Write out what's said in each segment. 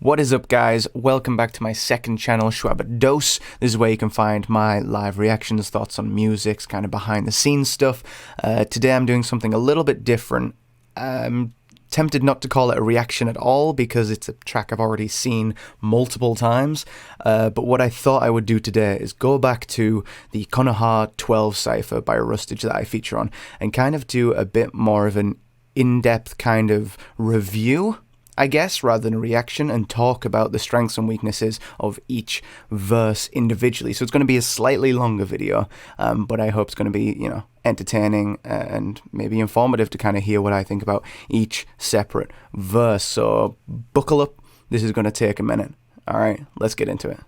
What is up, guys? Welcome back to my second channel, Schwabba Dose. This is where you can find my live reactions, thoughts on music, kind of behind the scenes stuff. Today I'm doing something a little bit different. I'm tempted not to call it a reaction at all because it's a track I've already seen multiple times. But what I thought I would do today is go back to the Konoha 12 Cypher by Rustage that I feature on and kind of do a bit more of an in-depth kind of review, I guess, rather than a reaction, and talk about the strengths and weaknesses of each verse individually. So it's going to be a slightly longer video, but I hope it's going to be, you know, entertaining and maybe informative to kind of hear what I think about each separate verse. So buckle up. This is going to take a minute. All right, let's get into it.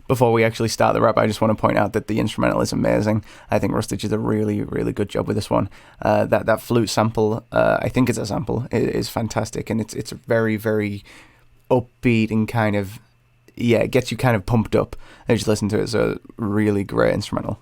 Before we actually start the rap, I just want to point out that the instrumental is amazing. I think Rustage did a really, really good job with this one. That flute sample, I think it's a sample, is fantastic, and it's very, very upbeat and kind of, yeah, it gets you kind of pumped up. I just listen to it. It's a really great instrumental.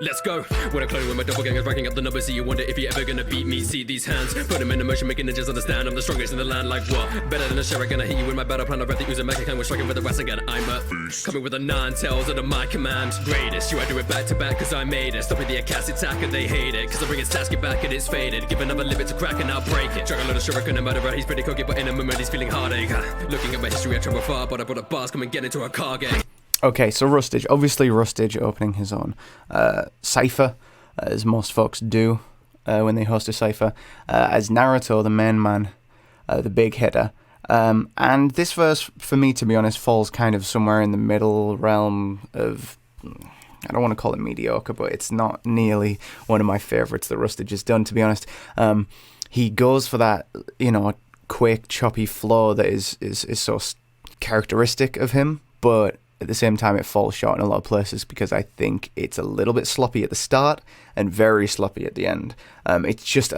Let's go. When I clone with my doppelgangers, racking up the numbers, see you wonder if you're ever gonna beat me. See these hands, put them in motion, making ninjas understand I'm the strongest in the land. Like what? Better than a sheriff, gonna hit you with my battle plan. I read the user mecha clan, we're striking with the rest again. I'm a coming with the nine tails under my command. Greatest, you I do it back to back, cause I made it. Stopping the Akatsuki attacker, they hate it. Cause I bring it Sasuke back and it's faded. Give another limit to crack and I'll break it. Drag a little shuriken and murderer, he's pretty cookie, but in a moment he's feeling heartache. Looking at my history, I travel far, but I brought a bars, come and get into a car game. Okay, so Rustage, obviously Rustage opening his own Cypher, as most folks do when they host a Cypher, as Naruto, the main man, the big hitter. And this verse, for me, to be honest, falls kind of somewhere in the middle realm of, I don't want to call it mediocre, but it's not nearly one of my favourites that Rustage has done, to be honest. He goes for that, you know, quick, choppy flow that is so characteristic of him, but at the same time, it falls short in a lot of places because I think it's a little bit sloppy at the start and very sloppy at the end. It's just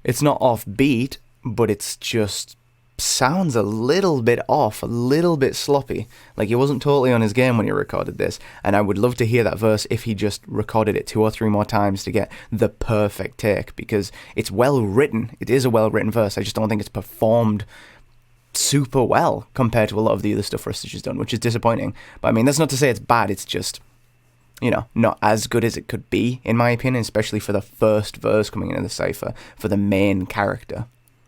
it's not offbeat, but it's just sounds a little bit off, a little bit sloppy. Like he wasn't totally on his game when he recorded this, and I would love to hear that verse if he just recorded it 2 or 3 more times to get the perfect take, because it's well written. It is a well written verse. I just don't think it's performed super well compared to a lot of the other stuff Rustage has done, which is disappointing. But I mean, that's not to say it's bad, it's just, you know, not as good as it could be, in my opinion, especially for the first verse coming into the Cypher, for the main character.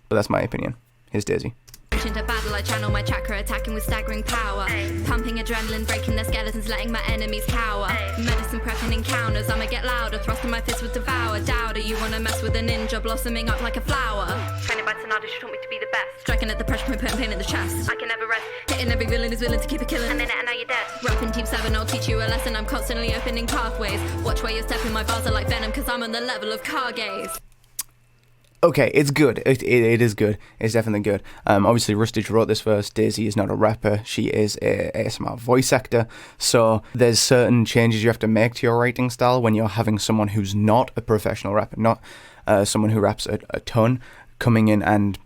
But that's my opinion. Here's Daisy. Into battle, I channel my chakra, attacking with staggering power. Pumping adrenaline, breaking their skeletons, letting my enemies cower. Medicine prepping encounters, I'ma get louder, thrusting my fist with devour. Doubter, you wanna mess with a ninja, blossoming up like a flower. Training by Sonata, she taught me to be the best. Striking at the pressure point, putting pain in the chest. I can never rest, hitting every villain who's willing to keep it killing. A minute and now you're dead. Rough and deep 7, I'll teach you a lesson. I'm constantly opening pathways. Watch where you're stepping, my bars are like venom, cause I'm on the level of Kage's. Okay, it's good. It is good. It's definitely good. Obviously, Rustage wrote this verse. Daisy is not a rapper. She is a ASMR voice actor. So there's certain changes you have to make to your writing style when you're having someone who's not a professional rapper, not someone who raps a ton, coming in and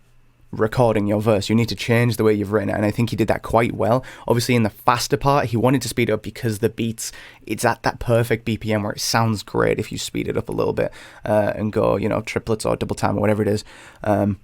recording your verse. You need to change the way you've written it, and I think he did that quite well. Obviously, in the faster part, he wanted to speed it up because the beats, it's at that perfect BPM where it sounds great if you speed it up a little bit and go, you know, triplets or double time or whatever it is. And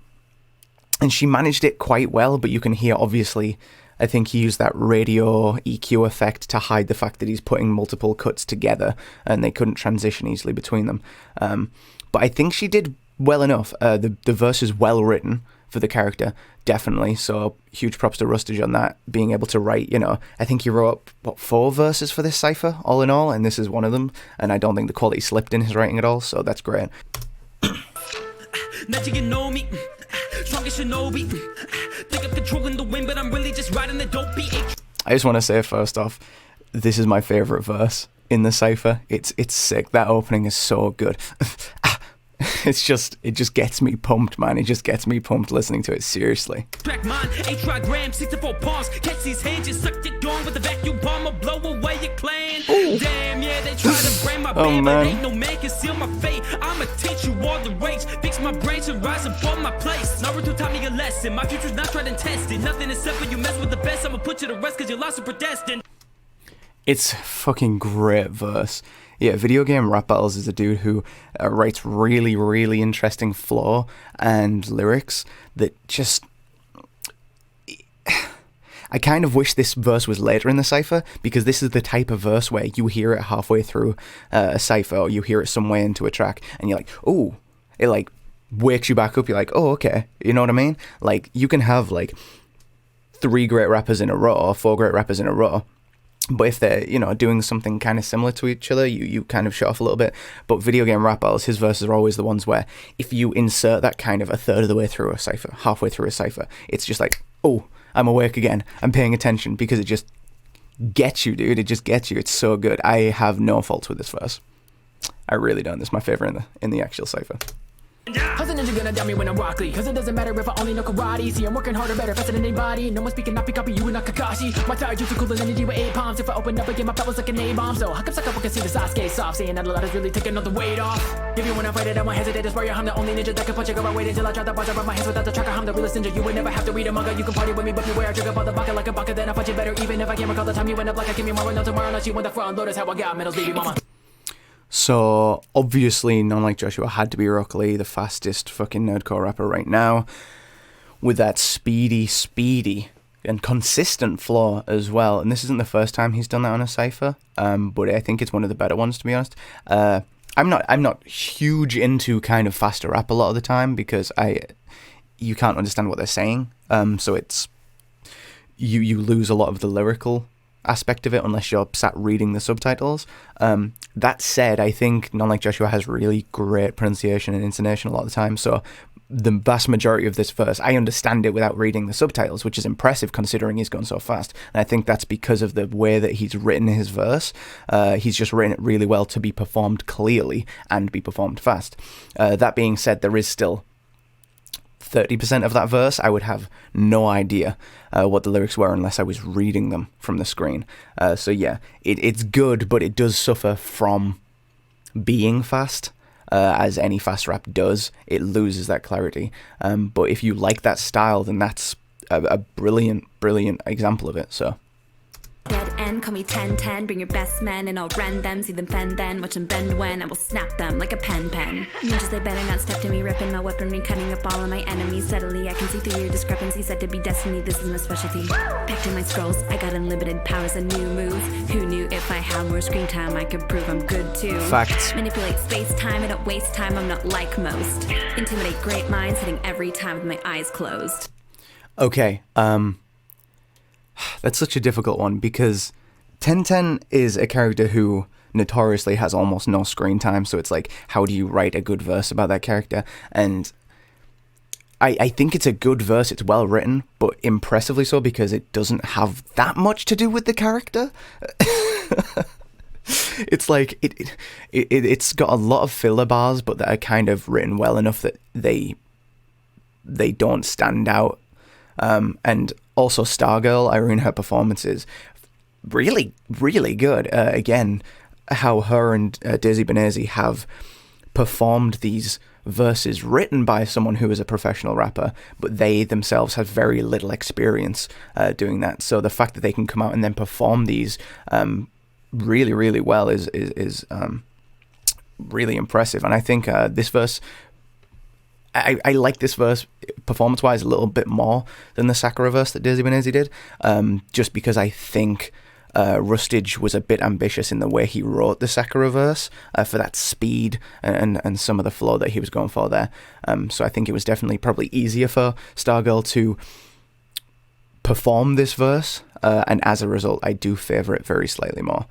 she managed it quite well, but you can hear, obviously, I think he used that radio EQ effect to hide the fact that he's putting multiple cuts together and they couldn't transition easily between them. But I think she did well enough. The verse is well written for the character, definitely, so huge props to Rustage on that, being able to write, you know, I think he wrote, what, 4 verses for this Cypher, all in all, and this is one of them, and I don't think the quality slipped in his writing at all, so that's great. Neji, know me, strongest shinobi. Think of controlling the wind, but I'm really just riding the dope beat. I just want to say, first off, this is my favourite verse in the Cypher. It's sick. That opening is so good. It just gets me pumped, man. It just gets me pumped listening to it, seriously. Track mine, 8 trigrams, 64 palms. Catch these hands, just suck your dawn with a vacuum bomb or blow away your clan. Damn, yeah, they try to brain my band, but ain't no man can seal my fate. I'ma teach you all the rage, fix my brain to rise above my place. Naruto taught me a lesson, my future's not tried and tested. Nothing is simple, you mess with the best, I'ma put you to rest cause you're lost and predestined. It's a fucking great verse. Yeah, Video Game Rap Battles is a dude who writes really, really interesting flow and lyrics that just... I kind of wish this verse was later in the cypher, because this is the type of verse where you hear it halfway through a cypher, or you hear it some way into a track, and you're like, oh, it like wakes you back up. You're like, oh, okay, you know what I mean? Like, you can have like 3 great rappers in a row, or 4 great rappers in a row, but if they're, you know, doing something kind of similar to each other, you kind of shut off a little bit. But Video Game Rap Battles, his verses are always the ones where if you insert that kind of a third of the way through a cypher, halfway through a cypher, it's just like, oh, I'm awake again. I'm paying attention, because it just gets you, dude. It just gets you. It's so good. I have no faults with this verse. I really don't. This is my favorite in the actual cypher. How's a ninja gonna doubt me when I'm Rock Lee? Cause it doesn't matter if I only know karate. See, I'm working harder, better, faster than anybody. No one speaking, not pick up, you and not Kakashi. My tire juice is cooler than energy with 8 palms. If I open up again, my powers like an A-bomb. So how come Sakura can see the Sasuke soft? Saying that a lot is really taking all the weight off. If you wanna fight it, I won't hesitate to spar you. I'm the only ninja that can punch you. Go right, wait until I try to bars around my hands without the tracker. I'm the realest ninja. You would never have to read a manga. You can party with me, but beware, I trigger by the bucket like a bucket. Then I punch you better, even if I can't recall the time you end up like I give me more. No tomorrow, unless you want the front load. That's how I got medals, baby mama. So, obviously, none like Joshua had to be Rock Lee, the fastest fucking nerdcore rapper right now, with that speedy, and consistent flow as well. And this isn't the first time he's done that on a cypher, but I think it's one of the better ones, to be honest. I'm not huge into kind of faster rap a lot of the time, because you can't understand what they're saying, so it's you lose a lot of the lyrical aspect of it unless you're sat reading the subtitles. That said, I think None Like Joshua has really great pronunciation and intonation a lot of the time, so the vast majority of this verse, I understand it without reading the subtitles, which is impressive considering he's gone so fast. And I think that's because of the way that he's written his verse. He's just written it really well to be performed clearly and be performed fast. That being said, there is still 30% of that verse I would have no idea what the lyrics were unless I was reading them from the screen. So yeah, it's good, but it does suffer from being fast, as any fast rap does. It loses that clarity. But if you like that style, then that's a brilliant example of it. So. Dead end, call me Tenten. Bring your best men and I'll rend them. See them fend then, watch them bend when I will snap them like a pen. Ninjas, they better not step to me, ripping my weaponry, cutting up all of my enemies steadily. I can see through your discrepancy, said to be destiny, this is my specialty. Packed in my scrolls, I got unlimited powers and new moves. Who knew if I had more screen time, I could prove I'm good too. Facts. Manipulate space-time, I don't waste time, I'm not like most. Intimidate great minds, hitting every time with my eyes closed. Okay, that's such a difficult one, because Tenten is a character who notoriously has almost no screen time, so it's like, how do you write a good verse about that character? And I think it's a good verse, it's well written, but impressively so, because it doesn't have that much to do with the character. It's like, it's got a lot of filler bars, but that are kind of written well enough that they don't stand out. And also Stargirl, Irene, her performance is really, really good. Again, how her and Daisy Benezi have performed these verses written by someone who is a professional rapper, but they themselves have very little experience doing that. So the fact that they can come out and then perform these really, really well is really impressive. And I think this verse... I like this verse performance-wise a little bit more than the Sakura verse that Daisy Benezi did, just because I think Rustage was a bit ambitious in the way he wrote the Sakura verse for that speed and some of the flow that he was going for there. So I think it was definitely probably easier for Stargirl to perform this verse, and as a result, I do favour it very slightly more.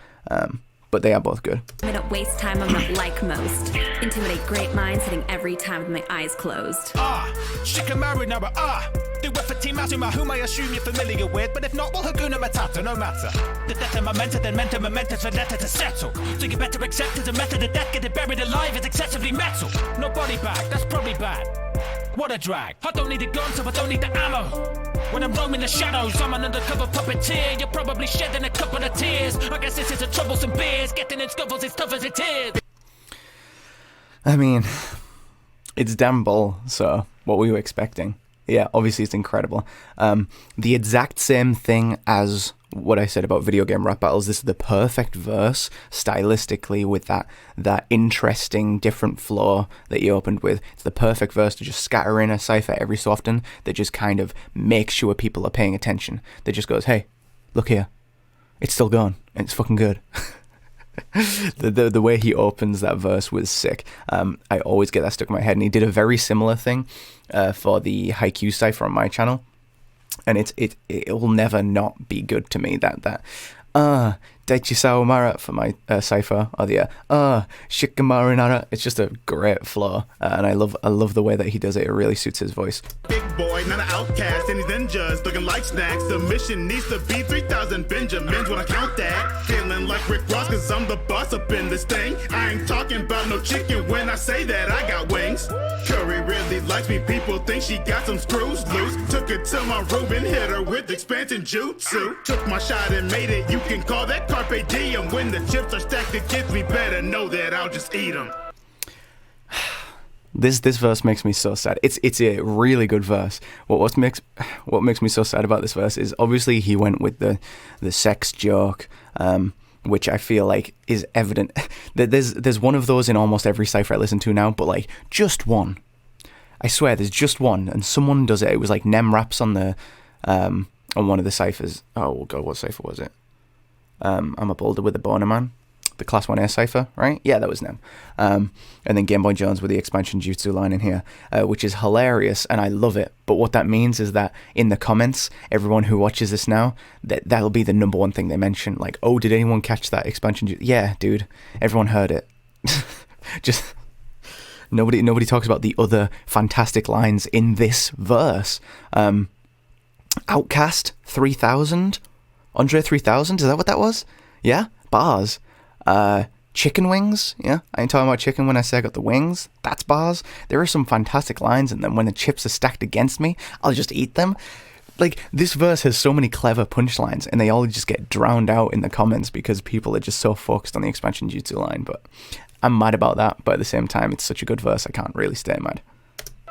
But they are both good. I don't waste time, I'm not like most. Intimidate great minds, hitting every time with my eyes closed. Shikamaru Nara, do it for Team Azuma, whom I assume you're familiar with, but if not, well, Hakuna Matata, no matter. The death of Mementa, then Menta Mementa's a letter to settle. So you better accept as a method of death, getting buried alive is excessively metal. No body bag, that's probably bad. What a drag. I don't need a gun, so I don't need the ammo. When I'm roaming the shadows, I'm an undercover puppeteer. You're probably shedding a couple of tears. I guess this is a troublesome beers. Getting in scuffles as tough as it is. I mean, it's damn bull, so what were you expecting? Yeah, obviously it's incredible. The exact same thing as what I said about video game rap battles. This is the perfect verse stylistically with that interesting different flow that you opened with. It's the perfect verse to just scatter in a Cypher every so often that just kind of makes sure people are paying attention. That just goes, hey, look here, it's still going and it's fucking good. The way he opens that verse was sick. I always get that stuck in my head, and he did a very similar thing for the Haikyuu Cypher on my channel, and it will never not be good to me. That Daichi Sawamara for my Cypher, or the Shikamaru Nara. It's just a great flow, and I love the way that he does it. It really suits his voice. Big boy, not an outcast, and he's ninjas looking like snacks. The mission needs to be 3,000 Benjamins when I count that. Feeling like Rick Ross, cause I'm the boss up in this thing. I ain't talking about no chicken when I say that I got wings. Curry really likes me, people think she got some screws loose. Took it to my room and hit her with expansion jutsu. Took my shot and made it, you can call that carpe diem. When the chips are stacked against me, better know that I'll just eat them. This verse makes me so sad. It's a really good verse. What makes me so sad about this verse is obviously he went with the sex joke, which I feel like is evident. There's one of those in almost every cypher I listen to now, but like just one. I swear there's just one, and someone does it. It was like Nem raps on the on one of the cyphers. Oh god, what cypher was it? I'm a boulder with a boner man. The Class 1A Cypher, right? Yeah, that was them. And then Game Boy Jones with the expansion jutsu line in here, which is hilarious, and I love it. But what that means is that in the comments, everyone who watches this now, that'll be the number one thing they mention. Like, oh, did anyone catch that expansion jutsu? Yeah, dude, everyone heard it. Just nobody talks about the other fantastic lines in this verse. Outcast 3000, Andre 3000. Is that what that was? Yeah, bars. Chicken wings, yeah, I ain't talking about chicken when I say I got the wings. That's bars. There are some fantastic lines, and then when the chips are stacked against me, I'll just eat them. Like, this verse has so many clever punchlines, and they all just get drowned out in the comments because people are just so focused on the expansion jutsu line. But I'm mad about that, but at the same time, it's such a good verse, I can't really stay mad.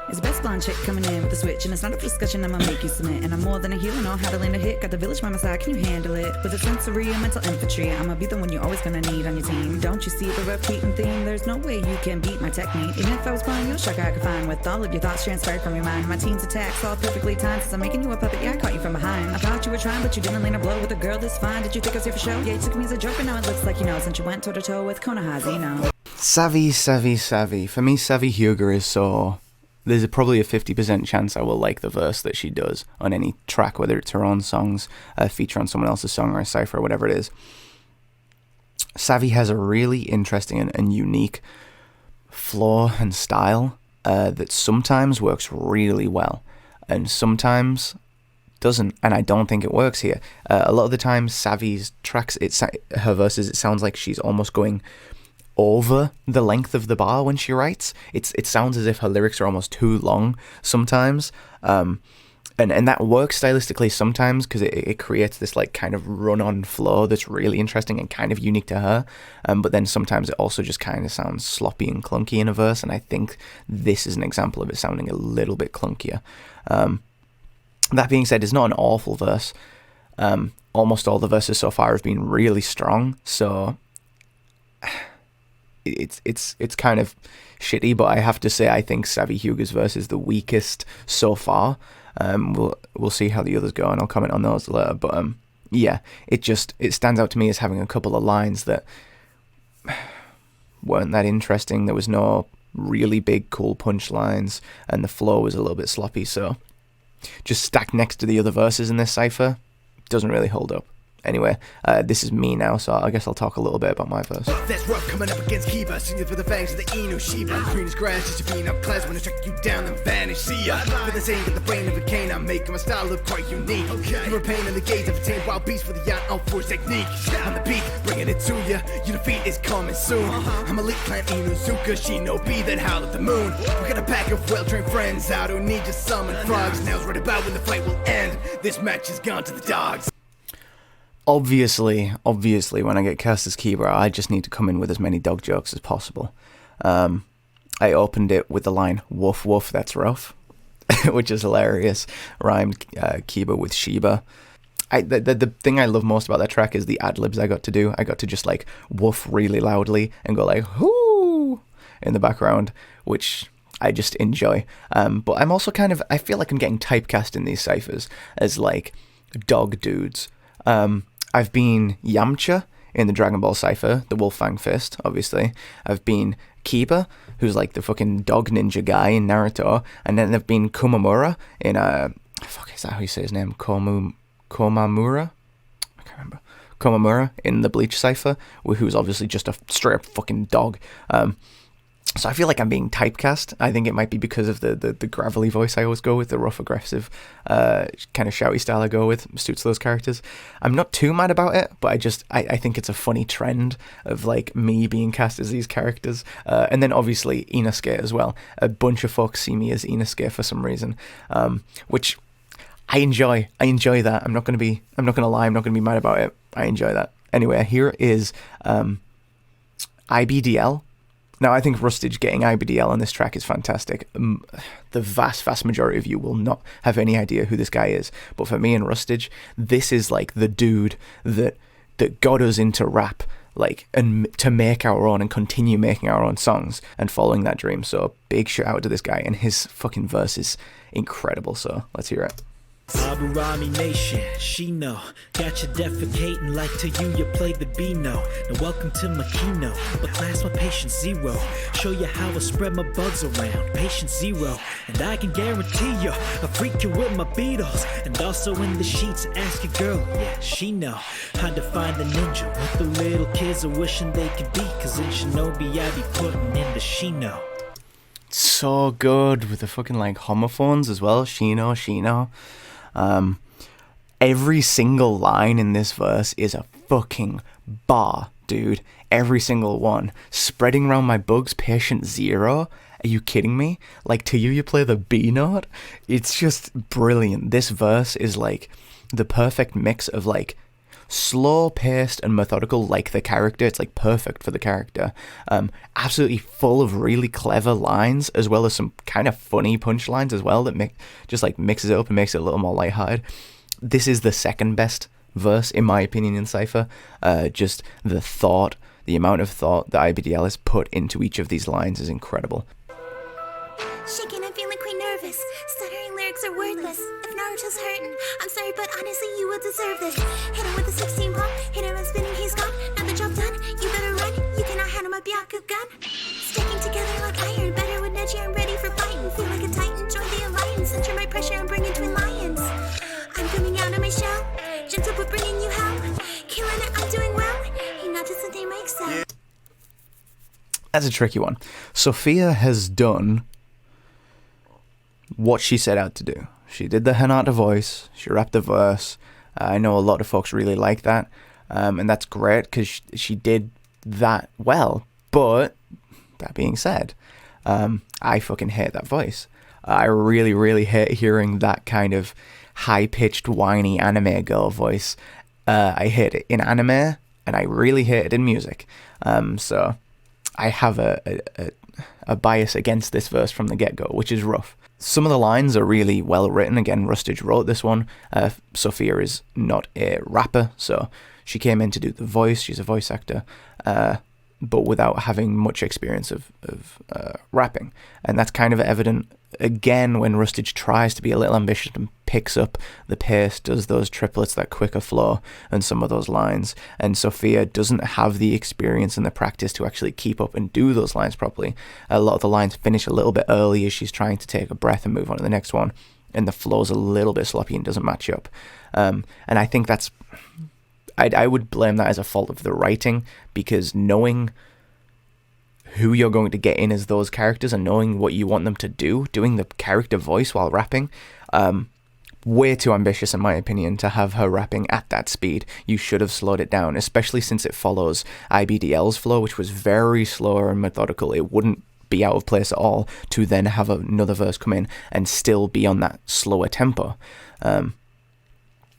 It's the best blonde chick coming in with a switch, and it's not a discussion, I'ma make you submit. And I'm more than a healer, know how to land a hit. Got the village by my side, can you handle it? With a sensory and mental infantry, I'ma be the one you're always gonna need on your team. Don't you see the repeating theme? There's no way you can beat my technique. Even if I was playing your shark, I could find with all of your thoughts transferred from your mind. My team's attacks all perfectly timed, since I'm making you a puppet. Yeah, I caught you from behind. I thought you were trying, but you didn't land a blow with a girl this fine. Did you think I was here for show? Yeah, you took me as a joke, but now it looks like you know, since you went toe to toe with Konoha, you know. Savvy. For me, Savvy Hyuga is so... There's probably a 50% chance I will like the verse that she does on any track, whether it's her own songs, a feature on someone else's song, or a cypher, or whatever it is. Savvy has a really interesting and unique flow and style that sometimes works really well, and sometimes doesn't, and I don't think it works here. A lot of the time, Savvy's tracks, her verses, it sounds like she's almost going over the length of the bar when she writes. It sounds as if her lyrics are almost too long sometimes, and that works stylistically sometimes because it creates this like kind of run-on flow that's really interesting and kind of unique to her, but then sometimes it also just kind of sounds sloppy and clunky in a verse, and I think this is an example of it sounding a little bit clunkier. That being said, it's not an awful verse. Almost all the verses so far have been really strong, so it's kind of shitty, but I have to say I think Savvy Hyuga's verse is the weakest so far. We'll see how the others go, and I'll comment on those later. But yeah, it stands out to me as having a couple of lines that weren't that interesting. There was no really big cool punchlines, and the flow was a little bit sloppy. So just stacked next to the other verses in this cipher, doesn't really hold up. Anyway, this is me now, so I guess I'll talk a little bit about my verse. That's rough coming up against Kiba. Singing for the fangs of the Inu Shiba. Green as grass, just to being up class. When I track you down and vanish. See ya. For the same with the brain of a cane, I'm making my style look quite unique. You were pain in the gaze of a tame wild beast for the yacht all force technique. On the beat, bringing it to ya. Your defeat is coming soon. I'm elite clan Inuzuka, Shino be that howl at the moon. We got a pack of well-trained friends out who need to summon frogs. Now's right about when the fight will end. This match has gone to the dogs. Obviously, when I get cast as Kiba, I just need to come in with as many dog jokes as possible. I opened it with the line, "Woof woof, that's rough," which is hilarious. Rhymed Kiba with Shiba. the thing I love most about that track is the ad-libs I got to do. I got to just like woof really loudly and go like whoo in the background, which I just enjoy. But I'm also I feel like I'm getting typecast in these ciphers as like dog dudes. I've been Yamcha in the Dragon Ball Cypher, the Wolf-Fang Fist, obviously. I've been Kiba, who's like the fucking dog ninja guy in Naruto, and then I've been Kumamura in is that how you say his name? Komamura? I can't remember. Komamura in the Bleach Cypher, who's obviously just a straight up fucking dog. So I feel like I'm being typecast. I think it might be because of the gravelly voice I always go with, the rough, aggressive, kind of shouty style I go with, suits those characters. I'm not too mad about it, but I think it's a funny trend of like me being cast as these characters. And then obviously Inosuke as well. A bunch of folks see me as Inosuke for some reason, which I enjoy. I enjoy that. I'm not gonna lie. I'm not gonna be mad about it. I enjoy that. Anyway, here is IBDL. Now, I think Rustage getting IBDL on this track is fantastic. The vast majority of you will not have any idea who this guy is. But for me and Rustage, this is like the dude that got us into rap, like, and to make our own and continue making our own songs and following that dream. So big shout out to this guy, and his fucking verse is incredible. So let's hear it. Aburami Nation, Shino, got you defecating like to you play the Beano. Now welcome to my keynote, but class my patience zero. Show you how I spread my bugs around, patience zero. And I can guarantee you, I freak you with my Beatles. And also in the sheets, ask your girl, yeah, she know how to find the ninja. What the little kids are wishing they could be, cause in Shinobi I be putting in the Shino. So good with the fucking like homophones as well, Shino. Every single line in this verse is a fucking bar, dude. Every single one. Spreading around my bugs, patient zero. Are you kidding me? Like, to you play the B note? It's just brilliant. This verse is like the perfect mix of like slow paced and methodical, like the character. It's like perfect for the character. Absolutely full of really clever lines, as well as some kind of funny punchlines as well that just like mixes it up and makes it a little more lighthearted. This is the second best verse in my opinion in Cypher. Just the amount of thought that IBDL has put into each of these lines is incredible. Shaking, I'm feeling quite nervous. Stuttering lyrics are worthless. If Naruto's hurting, I'm sorry, but honestly, you would deserve this. Hit him with a 16 pump, hit him and spinning, he's gone. Now the job done, you better run. You cannot handle my Byaku gun. Sticking together like iron, better with Neji, I'm ready for fighting. Feel like a titan, join the alliance. Enter my pressure and bring in twin lions. I'm coming out of my shell, gentle but bringing you hell. Killing it, I'm doing well. Hinata said they make sense. That's a tricky one. Sophia has done what she set out to do. She did the Hinata voice, she rapped the verse. I know a lot of folks really like that, and that's great because she did that well. But that being said, I fucking hate that voice. I really hate hearing that kind of high-pitched, whiny anime girl voice. I hate it in anime, and I really hate it in music. So I have a bias against this verse from the get-go, which is rough. Some of the lines are really well written. Again, Rustage wrote this one. Sophia is not a rapper, so she came in to do the voice. She's a voice actor, but without having much experience of rapping. And that's kind of evident, again, when Rustage tries to be a little ambitious and picks up the pace, does those triplets, that quicker flow, and some of those lines. And Sophia doesn't have the experience and the practice to actually keep up and do those lines properly. A lot of the lines finish a little bit early as she's trying to take a breath and move on to the next one, and the flow's a little bit sloppy and doesn't match up. And I think that's... I would blame that as a fault of the writing, because knowing who you're going to get in as those characters and knowing what you want them to do, doing the character voice while rapping, way too ambitious in my opinion to have her rapping at that speed. You should have slowed it down, especially since it follows IBDL's flow, which was very slower and methodical. It wouldn't be out of place at all to then have another verse come in and still be on that slower tempo.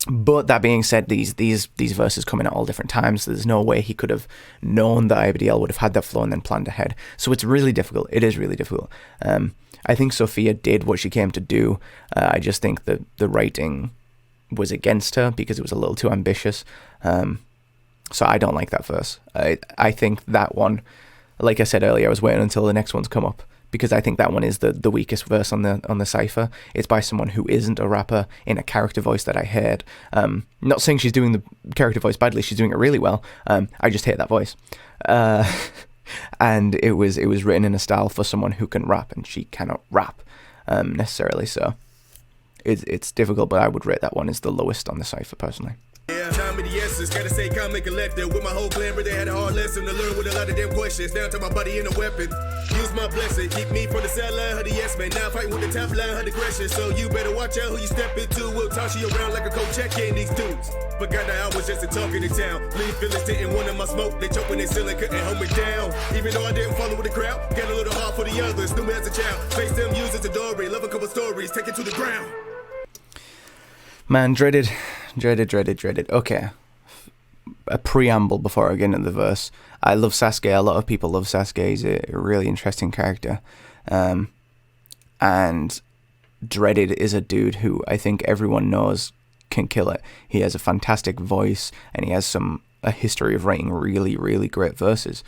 But that being said, these verses come in at all different times. So there's no way he could have known that IBDL would have had that flow and then planned ahead. So it's really difficult. It is really difficult. I think Sophia did what she came to do. I just think that the writing was against her because it was a little too ambitious. So I don't like that verse. I think that one, like I said earlier, I was waiting until the next one's come up, because I think that one is the weakest verse on the Cypher. It's by someone who isn't a rapper in a character voice that I heard. Not saying she's doing the character voice badly, she's doing it really well. I just hate that voice. And it was written in a style for someone who can rap, and she cannot rap necessarily, so it's difficult, but I would rate that one as the lowest on the Cypher personally. Yeah, time of the essence, gotta say, come and collect it. With my whole clan, but they had a hard lesson to learn with a lot of them questions. Down to my body in a weapon. Use my blessing, keep me from the side line, her the yes man. Now fighting with the top line, her aggression. So you better watch out who you step into. We'll toss you around like a coach checking these dudes. Forgot that I was just a talking in town. Leave feelings didn't want in my smoke. They choking and ceiling, couldn't hold me down. Even though I didn't follow with the crowd, got a little hard for the others. Knew me as a child. Face them, use as a dory. Love a couple stories, take it to the ground. Man, dreaded. Okay. A preamble before I get into the verse. I love Sasuke. A lot of people love Sasuke. He's a really interesting character. And Dreaded is a dude who I think everyone knows can kill it. He has a fantastic voice, and he has a history of writing really, really great verses.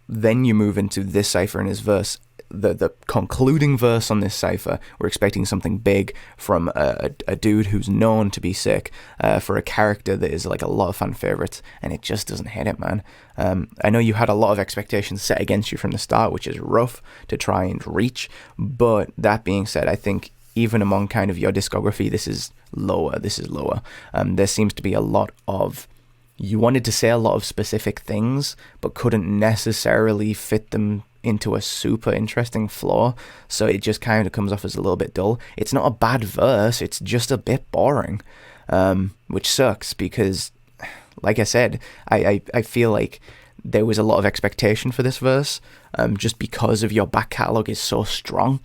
Then you move into this Cypher and his verse. The concluding verse on this Cypher, we're expecting something big from a dude who's known to be sick, for a character that is like a lot of fan favorites, and it just doesn't hit it, man. I know you had a lot of expectations set against you from the start, which is rough to try and reach, but that being said, I think even among kind of your discography, this is lower. There seems to be a lot of, you wanted to say a lot of specific things, but couldn't necessarily fit them into a super interesting flow, so it just kind of comes off as a little bit dull. It's not a bad verse, it's just a bit boring, which sucks, because, like I said, I feel like there was a lot of expectation for this verse, just because of your back catalogue is so strong.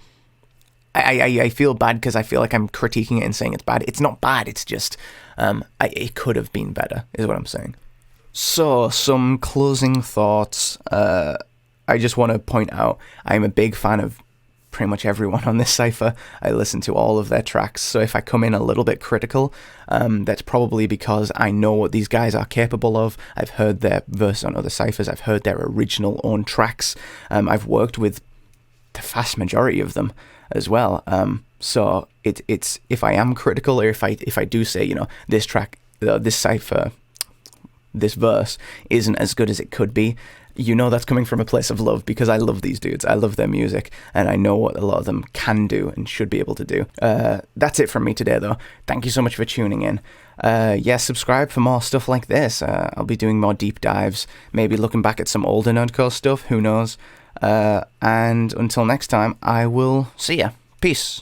I feel bad because I feel like I'm critiquing it and saying it's bad. It's not bad, it's just, it could have been better, is what I'm saying. So, some closing thoughts. I just want to point out, I'm a big fan of pretty much everyone on this Cypher. I listen to all of their tracks, so if I come in a little bit critical, that's probably because I know what these guys are capable of. I've heard their verse on other Cyphers, I've heard their original own tracks, I've worked with the vast majority of them as well. So it's if I am critical, or if I do say, you know, this track, this Cypher, this verse isn't as good as it could be, you know that's coming from a place of love, because I love these dudes, I love their music, and I know what a lot of them can do and should be able to do. That's it from me today, though. Thank you so much for tuning in. Subscribe for more stuff like this. I'll be doing more deep dives, maybe looking back at some older Nerdcore stuff, who knows. And until next time, I will see ya. Peace.